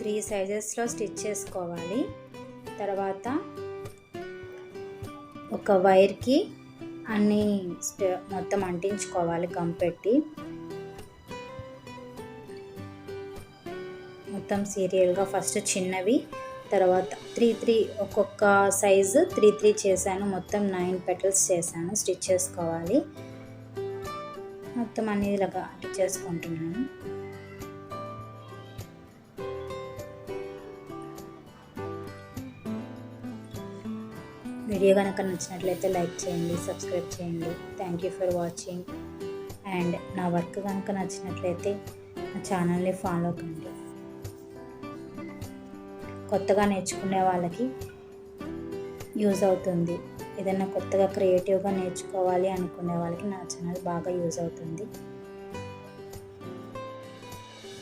3 సైజెస్లో stitch చేసుకోవాలి. తర్వాత ఒక వైర్కి అన్నీ మొత్తం అంటించుకోవాలి గమ్ పెట్టి. మొత్తం సీరియల్గా ఫస్ట్ చిన్నవి, తర్వాత 3 ఒక్కొక్క సైజు 3 చేశాను. మొత్తం 9 పెటల్స్ చేశాను. స్టిచ్ చేసుకోవాలి. మొత్తం అన్ని ఇలాగా అంటించేసుకుంటున్నాను. వీడియో కనుక నచ్చినట్లయితే లైక్ చేయండి, సబ్స్క్రైబ్ చేయండి. Thank you for watching. And నా వర్క్ కనుక నచ్చినట్లయితే నా ఛానల్ని ఫాలో కండి. కొత్తగా నేర్చుకునే వాళ్ళకి యూజ్ అవుతుంది. ఏదైనా కొత్తగా క్రియేటివ్గా నేర్చుకోవాలి అనుకునే వాళ్ళకి నా ఛానల్ బాగా యూజ్ అవుతుంది.